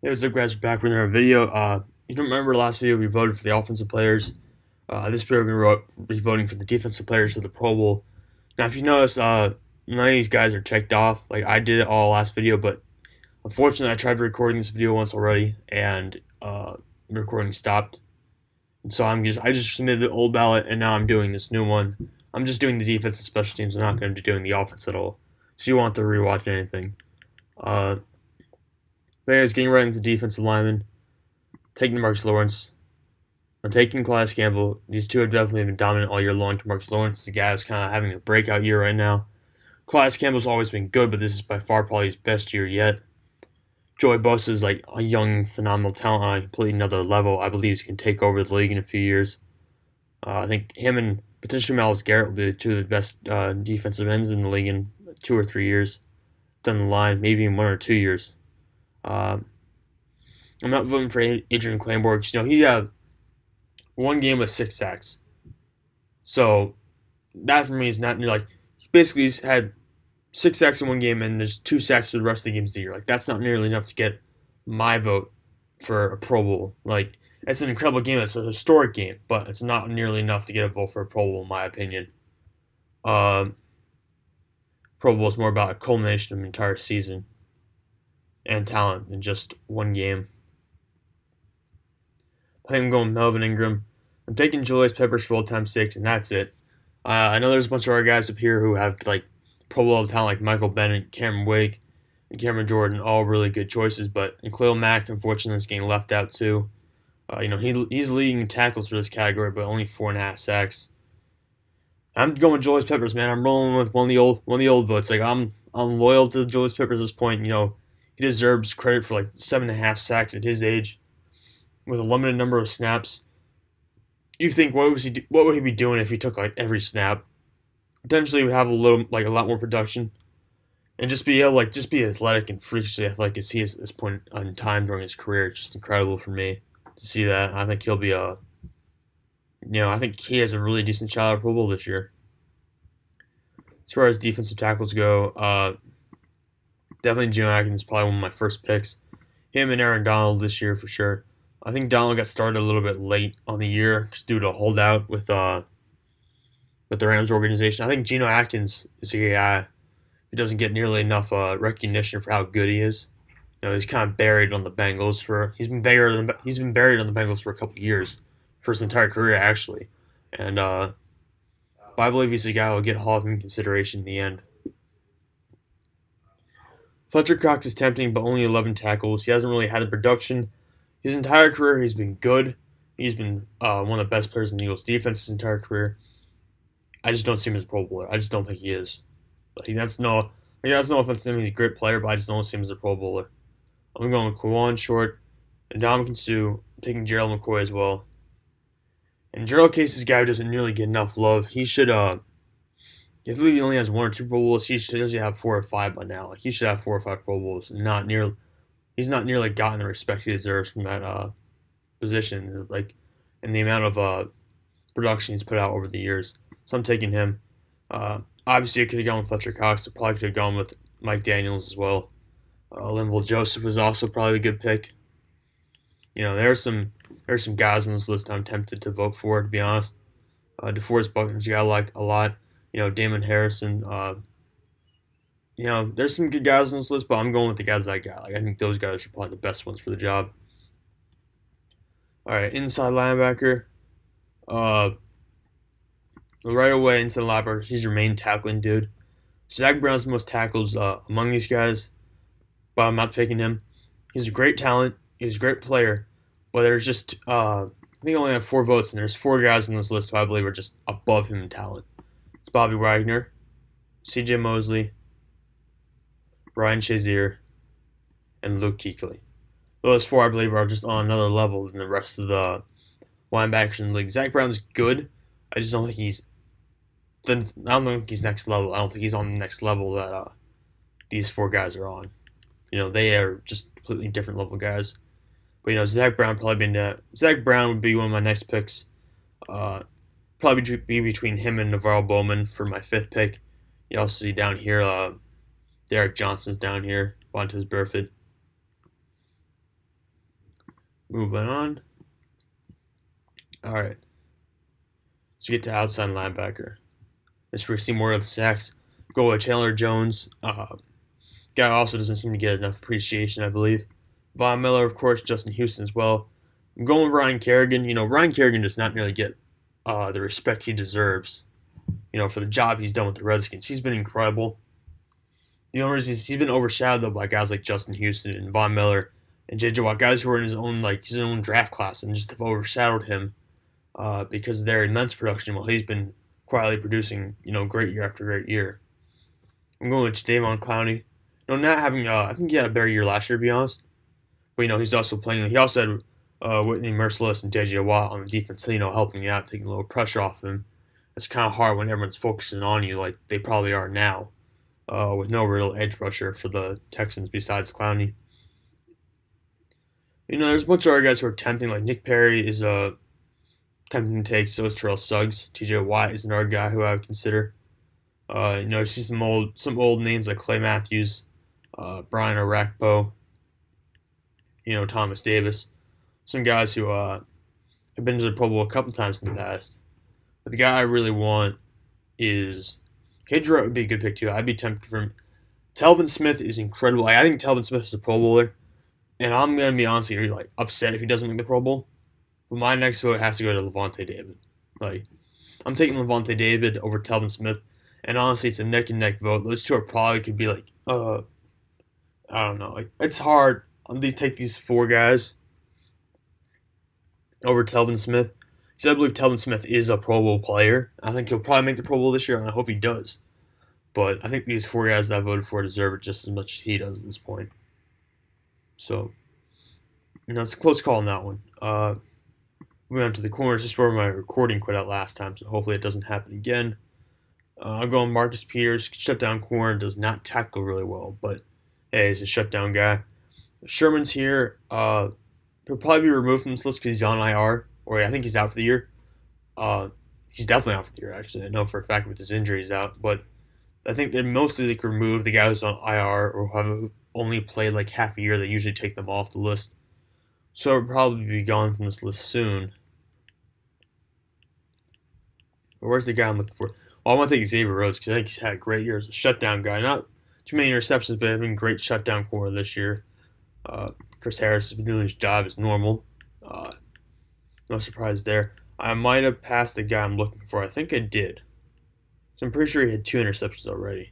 Hey, what's up, guys? We're back with another video. You don't remember the last video we voted for the offensive players? This video we're going to be voting for the defensive players of the Pro Bowl. Now, if you notice, none of these guys are checked off. Like I did it all last video, but unfortunately, I tried recording this video once already, and the recording stopped. And so I just submitted the old ballot, and now I'm doing this new one. I'm just doing the defense and special teams. I'm not going to be doing the offense at all. So you won't have to rewatch anything. Uh, but anyways, getting right into defensive linemen. Taking Marcus Lawrence. I'm taking Calais Campbell. These two have definitely been dominant all year long. Marcus Lawrence is a guy who's kind of having a breakout year right now. Calais Campbell's always been good, but this is by far probably his best year yet. Joey Bosa is like a young, phenomenal talent on a completely another level. I believe he can take over the league in a few years. I think him and potentially Myles Garrett will be two of the best defensive ends in the league in 2 or 3 years down the line, maybe in 1 or 2 years. Uh, I'm not voting for Adrian Clayborne because he had one game with 6 sacks. So that for me is not like he basically had 6 sacks in one game and there's 2 sacks for the rest of the games of the year. Like that's not nearly enough to get my vote for a Pro Bowl. Like it's an incredible game. It's a historic game, but it's not nearly enough to get a vote for a Pro Bowl in my opinion. Um, Pro Bowl is more about a culmination of an entire season and talent than just one game. I think I'm going Melvin Ingram. I'm taking Julius Peppers for all time six, and that's it. I know there's a bunch of other guys up here who have like Pro Bowl talent, like Michael Bennett, Cameron Wake, and Cameron Jordan, all really good choices. But Khalil Mack, unfortunately, is getting left out too. He's leading in tackles for this category, but only 4.5 sacks. I'm going Julius Peppers, man. I'm rolling with one of the old votes. Like I'm loyal to Julius Peppers at this point. He deserves credit for like 7.5 sacks at his age with a limited number of snaps. You think what would he be doing if he took like every snap? Potentially would have a lot more production and just be able just be athletic and freakishly athletic as he is at this point in time during his career. It's just incredible for me to see that. I think he'll be I think he has a really decent shot at Pro Bowl this year. As far as defensive tackles go, definitely Geno Atkins is probably one of my first picks. Him and Aaron Donald this year for sure. I think Donald got started a little bit late on the year just due to a holdout with the Rams organization. I think Geno Atkins is a guy who doesn't get nearly enough recognition for how good he is. He's kind of buried on the Bengals for he's been buried on the Bengals for a couple of years, for his entire career actually, and but I believe he's a guy who will get Hall of Fame consideration in the end. Fletcher Cox is tempting, but only 11 tackles. He hasn't really had the production. His entire career, he's been good. He's been one of the best players in the Eagles' defense his entire career. I just don't see him as a Pro Bowler. I just don't think he is. That's no offense to him. He's a great player, but I just don't see him as a Pro Bowler. I'm going with Kawan Short and Dominican Sue. I'm taking Gerald McCoy as well. And Gerald Case is a guy who doesn't nearly get enough love. He should, if he only has 1 or 2 Pro Bowls, he should have 4 or 5 by now. Like he should have 4 or 5 Pro Bowls. He's not nearly gotten the respect he deserves from that position, like, and the amount of production he's put out over the years. So I'm taking him. Obviously, I could have gone with Fletcher Cox. I probably could have gone with Mike Daniels as well. Linval Joseph was also probably a good pick. There's some guys on this list I'm tempted to vote for, to be honest. DeForest Buckner's a guy I like a lot. Damon Harrison. There's some good guys on this list, but I'm going with the guys I got. Like I think those guys are probably the best ones for the job. All right, inside linebacker. Uh, right away inside linebacker, he's your main tackling dude. Zach Brown's the most tackles among these guys, but I'm not picking him. He's a great talent. He's a great player, but there's just I think I only have 4 votes, and there's 4 guys on this list who I believe are just above him in talent. It's Bobby Wagner, C.J. Mosley, Ryan Shazier, and Luke Kuechly. Those 4, I believe, are just on another level than the rest of the linebackers in the league. Zach Brown's good. I just don't think I don't think he's next level. I don't think he's on the next level that these 4 guys are on. They are just completely different level guys. But Zach Brown Zach Brown would be one of my next picks. Probably be between him and Navarro Bowman for my 5th pick. You also see down here, Derek Johnson's down here, Vontaze Burfict. Moving on. All right. Let's get to outside linebacker. This is where we see more of the sacks. Go with Chandler Jones. Guy also doesn't seem to get enough appreciation, I believe. Von Miller, of course, Justin Houston as well. I'm going with Ryan Kerrigan. Ryan Kerrigan does not really get the respect he deserves, for the job he's done with the Redskins. He's been incredible. The only reason he's been overshadowed, though, by guys like Justin Houston and Von Miller and J.J. Watt, guys who are in his own draft class and just have overshadowed him because of their immense production while he's been quietly producing, great year after great year. I'm going with Jadeveon Clowney. Not having, I think he had a better year last year, to be honest. But, he's also playing, he also had Whitney Merciless and J.J. Watt on the defense, helping out, taking a little pressure off him. It's kind of hard when everyone's focusing on you like they probably are now, with no real edge rusher for the Texans besides Clowney. There's a bunch of other guys who are tempting, like Nick Perry is tempting to take, so is Terrell Suggs. T.J. Watt is another guy who I would consider. You see some old names like Clay Matthews, Brian Orakpo, Thomas Davis. Some guys who have been to the Pro Bowl a couple times in the past. But the guy I really want is Cade Jarrett would be a good pick too. I'd be tempted for him. Telvin Smith is incredible. I think Telvin Smith is a Pro Bowler, and I'm gonna be honestly upset if he doesn't make the Pro Bowl. But my next vote has to go to Lavonte David. I'm taking Lavonte David over Telvin Smith, and honestly, it's a neck and neck vote. Those two are probably could be I don't know. It's hard. I'm gonna take these four guys over Telvin Smith. Because I believe Telvin Smith is a Pro Bowl player. I think he'll probably make the Pro Bowl this year, and I hope he does. But I think these four guys that I voted for deserve it just as much as he does at this point. So, it's a close call on that one. Moving on to the corners. This is where my recording quit out last time, so hopefully it doesn't happen again. I'm going Marcus Peters. Shutdown corner, does not tackle really well, but hey, he's a shutdown guy. Sherman's here. He'll probably be removed from this list because he's on IR. Or I think he's out for the year. He's definitely out for the year, actually. I know for a fact with his injury he's out. But I think they mostly remove the guys on IR or have only played like half a year. They usually take them off the list. So it'll probably be gone from this list soon. But where's the guy I'm looking for? Well, I want to take Xavier Rhodes because I think he's had a great year as a shutdown guy. Not too many interceptions, but having a great shutdown corner this year. Chris Harris has been doing his job as normal. No surprise there. I might have passed the guy I'm looking for. I think I did. So I'm pretty sure he had 2 interceptions already.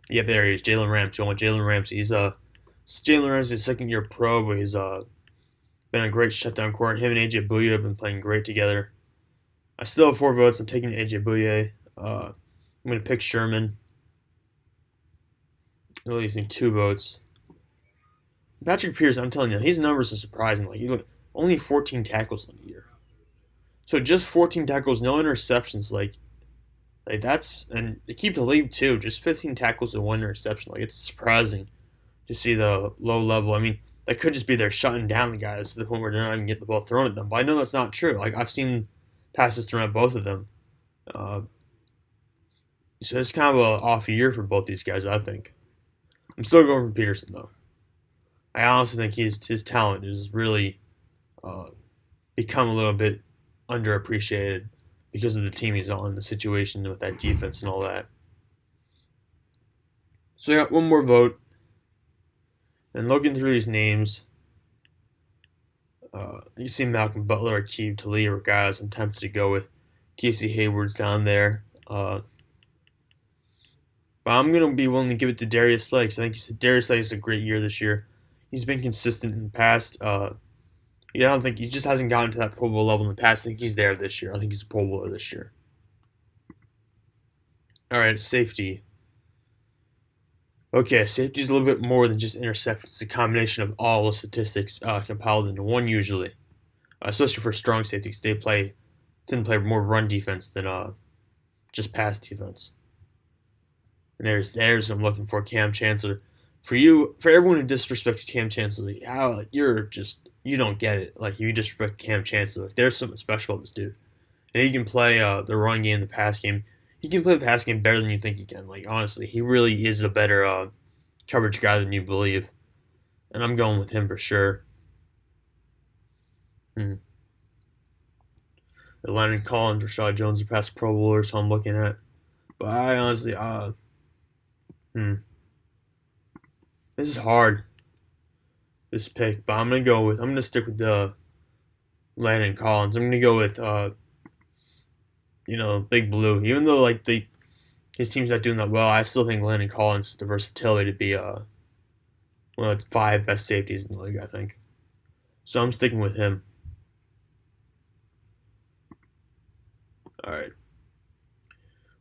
Yep, there he is. Jalen Ramsey. I want Jalen Ramsey. Jalen Ramsey's second-year pro, but he's been a great shutdown corner. Him and AJ Bouye have been playing great together. I still have 4 votes. I'm taking AJ Bouye. I'm going to pick Sherman. I'm using 2 votes. Patrick Pierce, I'm telling you, his numbers are surprising. Only 14 tackles in a year. So just 14 tackles, no interceptions. That's, and they keep the lead too. Just 15 tackles and 1 interception. It's surprising to see the low level. That could just be they're shutting down the guys to the point where they're not even getting the ball thrown at them. But I know that's not true. I've seen passes thrown at both of them. So it's kind of an off year for both these guys, I think. I'm still going for Peterson though. I honestly think his talent is really become a little bit underappreciated because of the team he's on, the situation with that defense and all that. So I got one more vote. And looking through these names, you see Malcolm Butler, Aqib Talib are guys I'm tempted to go with. Casey Hayward's down there. But I'm going to be willing to give it to Darius Slay because I think Darius Slay has a great year this year. He's been consistent in the past. I don't think he just hasn't gotten to that Pro Bowl level in the past. I think he's there this year. I think he's a Pro Bowler this year. All right, safety. Okay, safety is a little bit more than just interceptions. It's a combination of all the statistics compiled into one usually, especially for strong safeties. They tend to play more run defense than just pass defense. And there's who I'm looking for, Cam Chancellor. For everyone who disrespects Cam Chancellor, you don't get it. You disrespect Cam Chancellor. There's something special about this dude. And he can play the run game, the pass game. He can play the pass game better than you think he can. Honestly, he really is a better coverage guy than you believe. And I'm going with him for sure. Hmm. Landon Collins, Rashad Jones are past Pro Bowlers, so I'm looking at. But I honestly, hmm, this is hard. This pick, but I'm gonna stick with the Landon Collins. I'm gonna go with Big Blue. Even though like his team's not doing that well, I still think Landon Collins has the versatility to be one of the 5 best safeties in the league. I think. So I'm sticking with him. All right.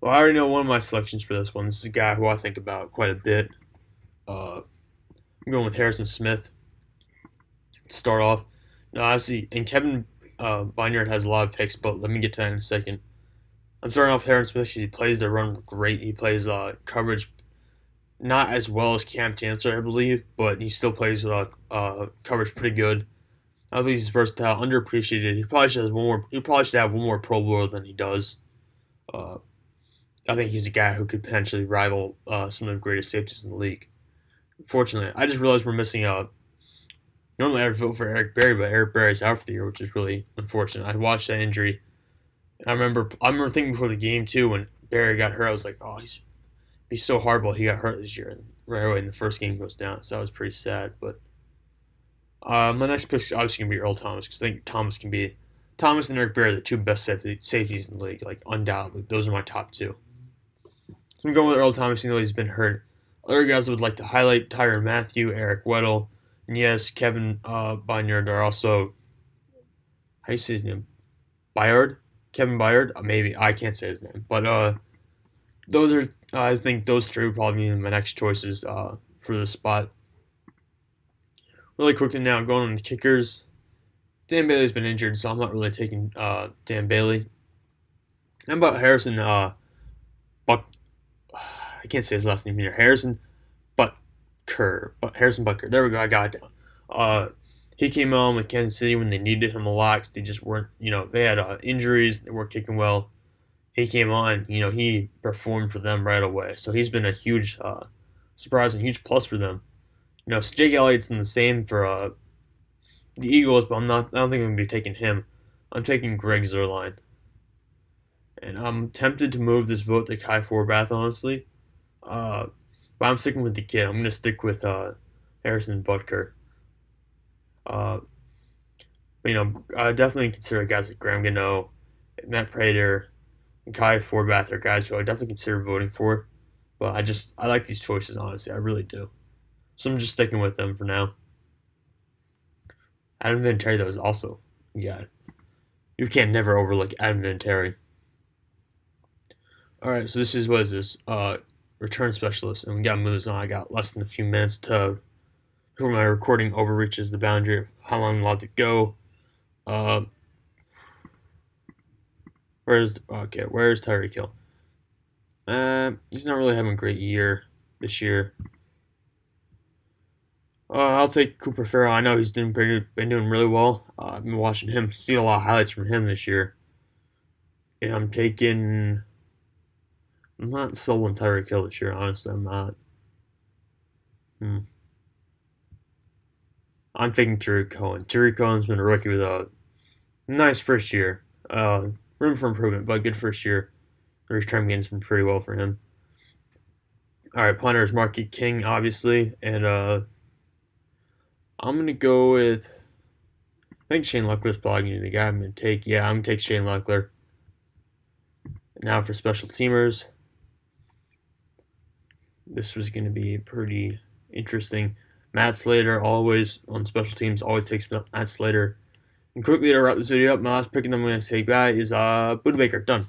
Well, I already know one of my selections for this one. This is a guy who I think about quite a bit. Uh, I'm going with Harrison Smith to start off. Now, obviously, and Kevin Byard has a lot of picks, but let me get to that in a second. I'm starting off with Harrison Smith because he plays the run great. He plays coverage not as well as Cam Chancellor, I believe, but he still plays coverage pretty good. I believe he's versatile, underappreciated. He probably should have one more. He probably should have one more Pro Bowler than he does. Uh, I think he's a guy who could potentially rival some of the greatest safeties in the league. Fortunately, I just realized we're missing normally I would vote for Eric Berry, but Eric Berry's out for the year, which is really unfortunate. I watched that injury. And I remember thinking before the game too when Berry got hurt, I was like, oh, he's so horrible. He got hurt this year, and right away in the first game goes down. So that was pretty sad. But my next pick is obviously gonna be Earl Thomas because I think Thomas and Eric Berry are the 2 best safeties in the league, like undoubtedly. Those are my top 2. So I'm going with Earl Thomas, even though he's been hurt. Other guys I would like to highlight: Tyrann Mathieu, Eric Weddle, and yes, Kevin Byard are also. How do you say his name? Byard, Kevin Byard. Maybe I can't say his name, but those are. I think those 3 would probably be my next choices for this spot. Really quickly now, going on the kickers. Dan Bailey's been injured, so I'm not really taking Dan Bailey. How about Harrison Buck? I can't say his last name here. Harrison Butker. There we go. I got it down. He came on with Kansas City when they needed him a lot 'cause they just weren't. They had injuries. They weren't kicking well. He came on. He performed for them right away. So he's been a huge surprise and huge plus for them. Jake Elliott's in the same for the Eagles, but I don't think I'm gonna be taking him. I'm taking Greg Zuerlein, and I'm tempted to move this vote to Kai Forbath, honestly. But I'm sticking with the kid. I'm gonna stick with Harrison Butker. Uh, I definitely consider guys like Graham Gano, Matt Prater, and Kai Forbath are guys who I definitely consider voting for. But I like these choices, honestly. I really do. So I'm just sticking with them for now. Adam Vinatieri, though, is also, yeah, you can't never overlook Adam Vinatieri. All right, so this is what is this? Return specialist, and we got moves on. I got less than a few minutes before my recording overreaches the boundary of how long I'm allowed to go. Where's Tyreek Hill? He's not really having a great year this year. I'll take Cooper Farrell. I know he's been doing really well. I've been watching him, seen a lot of highlights from him this year. And I'm not sold on Tyreek Hill this year, honestly. I'm not. Hmm. I'm taking Tariq Cohen. Tariq Cohen's been a rookie with a nice first year. Room for improvement, but good first year. First time game's been pretty well for him. All right, punter is Marquette King, obviously, and I'm gonna go with. I think Shane Leckler's probably gonna be the guy I'm gonna take. Yeah, I'm gonna take Shane Leckler. Now for special teamers, this was gonna be pretty interesting. Matt Slater always on special teams always takes Matt Slater. And quickly to wrap this video up, my last pick, and I'm gonna say guy is Budda Baker. Done.